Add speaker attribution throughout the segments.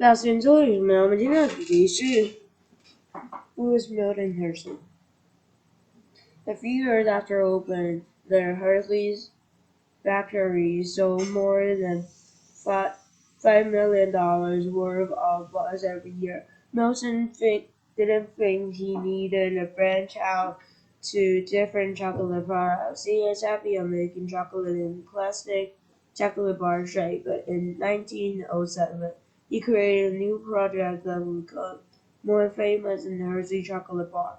Speaker 1: 老师，你做了什么？我们今天的主题是 Who is Milton Hershey? A few years after opening, the Hershey's factory sold more than $5 million worth of bars every year. Milton didn't think he needed to branch out to different chocolate products. He was happy on making chocolate in classic chocolate bar shape, but in 1907, he created a new project that would become more famous than Hershey chocolate bar.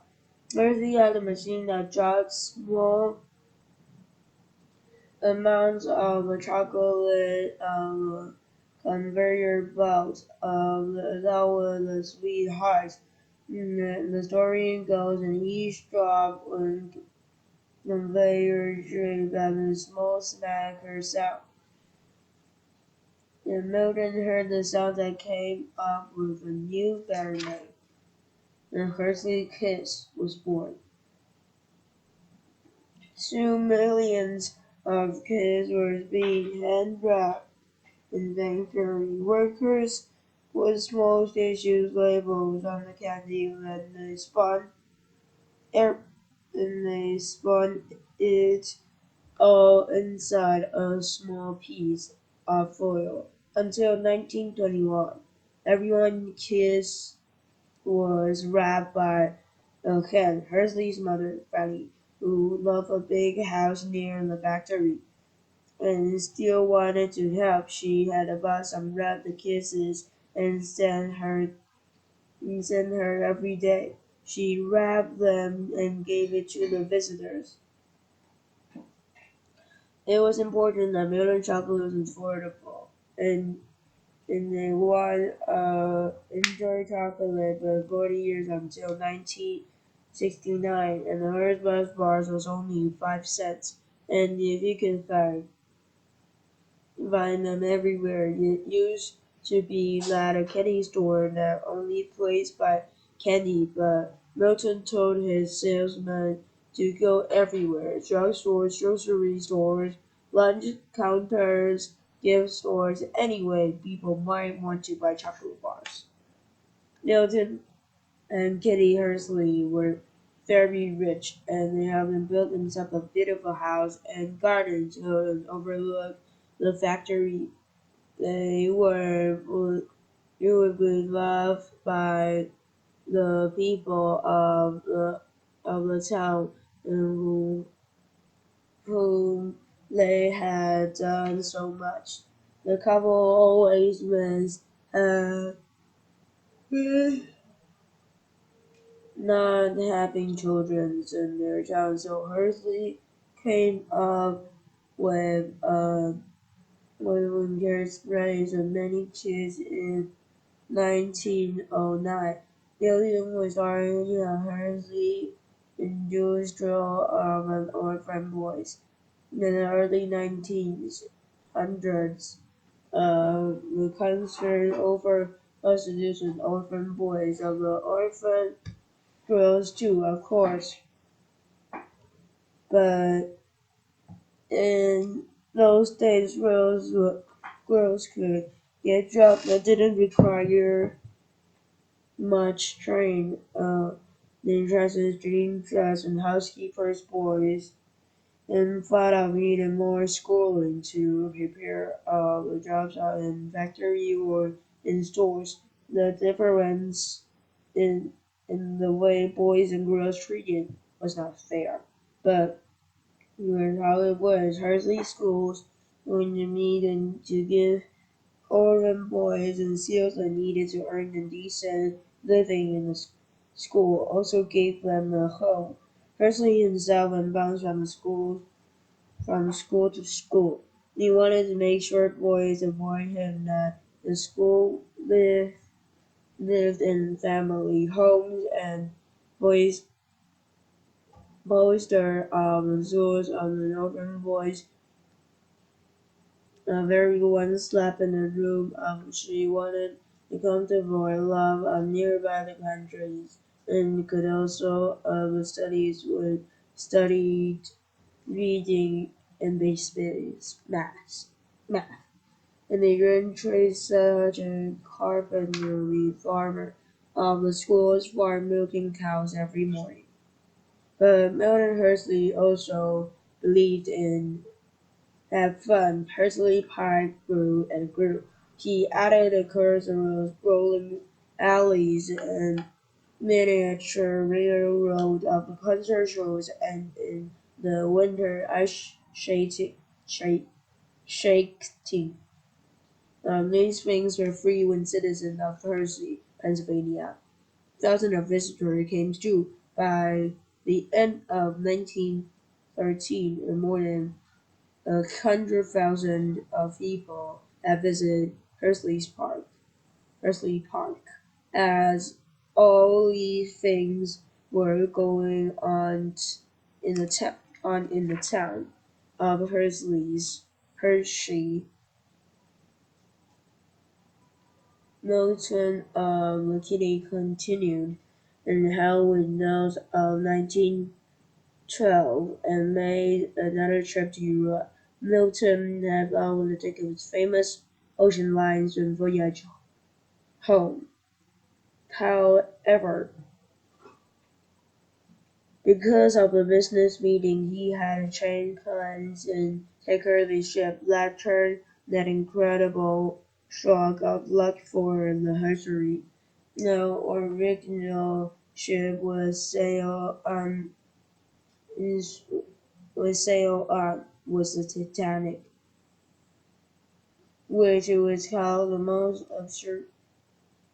Speaker 1: Hershey had a machine that dropped small amounts of chocolate conveyor belt that was the sweethearts. The story goes, and each drop on conveyor shaped as a small snacker sound. And Milton heard the sound that came up with a new better name. The Hershey Kiss was born. Soon millions of kids were being hand-wrapped in factory. Workers with small tissues labels on the candy when they spun it all inside a small piece of foil. Until 1921, everyone kiss was wrapped by a hen. Hersley's mother, Fanny, who loved a big house near the factory and still wanted to help. She had bought some wrapped kisses and sent her every day. She wrapped them and gave it to the visitors. It was important that Milton chocolate was affordable, and they would enjoy chocolate for 40 years until 1969, and the Hershey bars was only 5 cents. And if you can find them everywhere. It used to be at a candy store that only placed by candy, but Milton told his salesman to go everywhere: drugstores, grocery stores, lunch counters, gift stores, anyway people might want to buy chocolate bars. Milton and Kitty Hersley were very rich, and they had built themselves a beautiful house and garden to overlook the factory. They would be loved by the people of the town and whom they had done so much. The couple always was not having children in their town, so Hersley came up with Winter's raised many kids in 1909. William was already a Hershey industrial and orphan boys. In the early 1900s, the concern over prostitution orphan boys of the orphan girls too, of course. But in those days, girls could get jobs that didn't require much training. The dresses, jean dress, and housekeepers' boys, and thought of needing more schooling to prepare the jobs out in factory or in stores. The difference in in the way boys and girls treated was not fair, but here's how it was. Hersley schools going to meet and to give orphan boys and seals that needed to earn a decent living in the school also gave them a home. Hersley himself and bounced from school to school. He wanted to make sure boys avoid him that the school lived in family homes and boys bolster the rules of the northern boys. Everyone slept in a room. She wanted to comfortable and love nearby the countries, and could also studies with studied reading and basic math. and the young trace such a carpentry farmer of the school's farm milking cows every morning. But Milton Hershey also believed in have fun. Hersley Park grew and grew. He added a cursory rolling alleys and miniature railroad of concert shows, and in the winter ice shaking. These things were free when citizens of Hershey, Pennsylvania. Thousands of visitors came too. By the end of 1913, more than 100,000 of people had visited Hersley Park, as all these things were going on in the town of Hershey. Milton Kitty continued in Halloween Mills of 1912 and made another trip to Europe. Milton had always taken his famous ocean lines and voyage home. However, because of a business meeting, he had changed plans and taken the ship that turned that incredible stroke of luck for the Hershey. The original ship is was the Titanic, which was called the most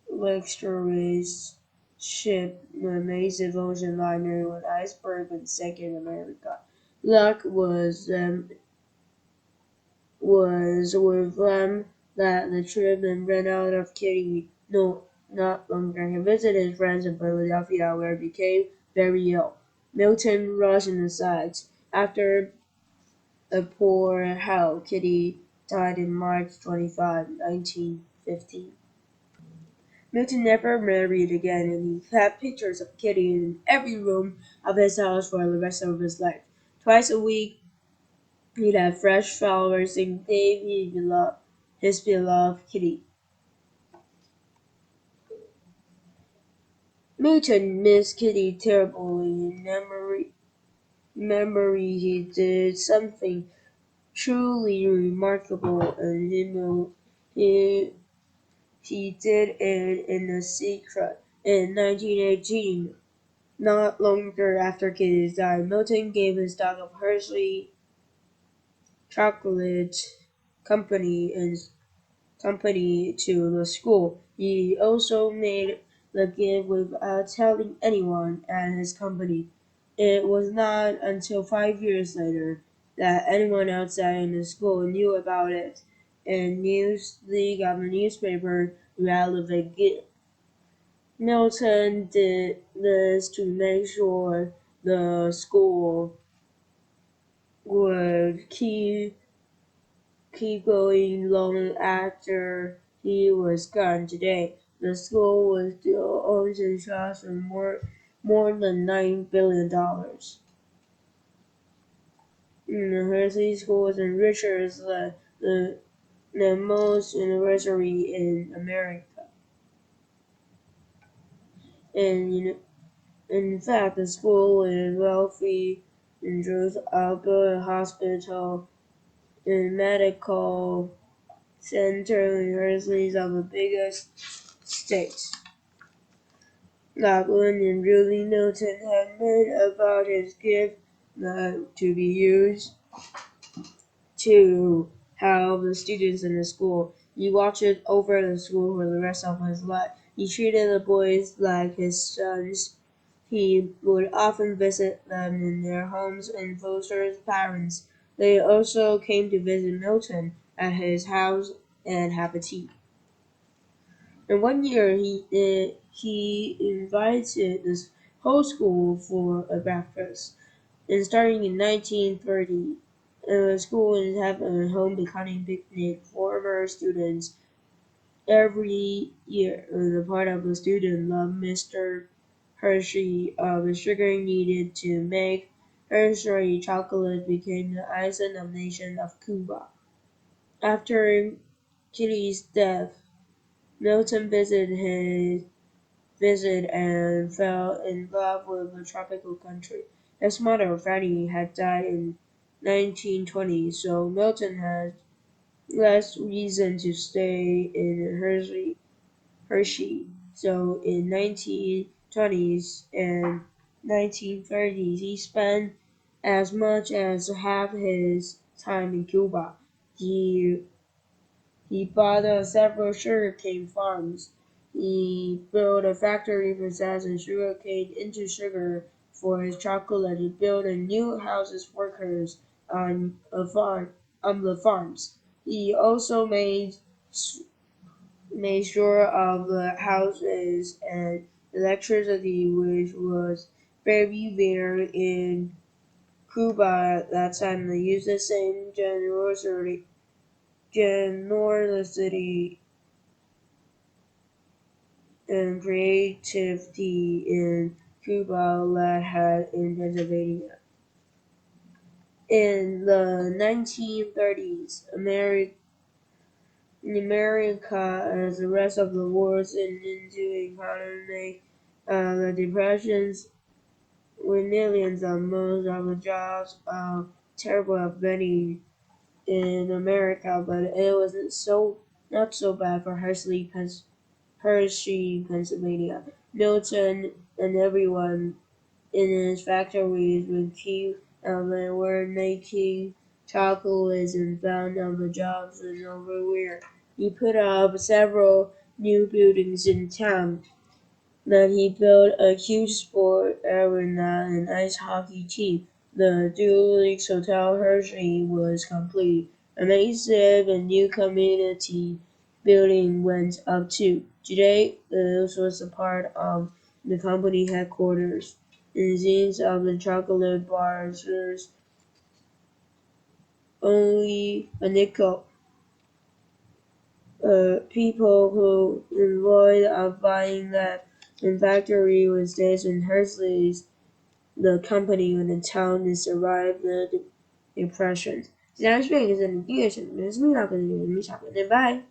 Speaker 1: luxurious ship, the massive ocean liner with iceberg and sank in America. Luck was with them that the trip and ran out of Kitty no not longer. He visited his friends in Philadelphia where he became very ill. Milton rushed in the sides. After a poor health, Kitty died in March 25, 1915. Milton never married again, and he had pictures of Kitty in every room of his house for the rest of his life. Twice a week, he'd have fresh flowers and gave his beloved Kitty. Milton missed Kitty terribly. In memory, he did something truly remarkable, and he, he did it in a secret. In 1918, not longer after Kitty's death, Milton gave his stock of Hershey Chocolate Company and Company to the school. He also made the gift without telling anyone at his company. It was not until 5 years later that anyone outside in the school knew about it, and Newsweek of the newspaper read the gift. Milton did this to make sure the school would keep going long after he was gone. Today, the school was still owns and trusts for more than $9 billion. The Hershey School is enriched as the most university in America. And in fact, the school is wealthy and draws a hospital and medical center universities of the biggest states. Godwin and Julie Milton had made about his gift to be used to help the students in the school. He watched over the school for the rest of his life. He treated the boys like his sons. He would often visit them in their homes and foster his parents. They also came to visit Milton at his house and have a tea. And one year he invited this whole school for a breakfast. And starting in 1930, the school would have a home becoming picnic for former students every year. The part of the student loved Mr. Hershey. The sugar needed to make Hershey chocolate became the icing of nation of Cuba. After Kitty's death, Milton visit and fell in love with a tropical country. His mother, Fanny, had died in 1920, so Milton had less reason to stay in Hershey. So in 1920s and 1930s, he spent as much as half his time in Cuba. He he bought several sugarcane farms. He built a factory processing sugarcane into sugar for his chocolate. He built a new houses for workers on the farms. He also made sure of the houses and electricity, which was very rare in Cuba at that time. They used the same generosity and creativity in Cuba that had in Pennsylvania. In the 1930s, America, as the rest of the world, went into economic the depressions, with millions of most of the jobs terrible of many in America, but it wasn't so not so bad for Hershey, Pennsylvania. Milton and everyone in his factories would keep they were making chocolates and found other jobs and everywhere. He put up several new buildings in town. Then he built a huge sport arena and ice hockey team. The Dual Leagues Hotel Hershey was complete. A massive and new community building went up too. Today, this was a part of the company headquarters. And scenes of the chocolate bars was only a nickel. People who enjoyed buying that in factory was days when Hershey's the company and the town to survive the depression. 既然是这个是你第一个选择，是没有可能有影响的，对吧？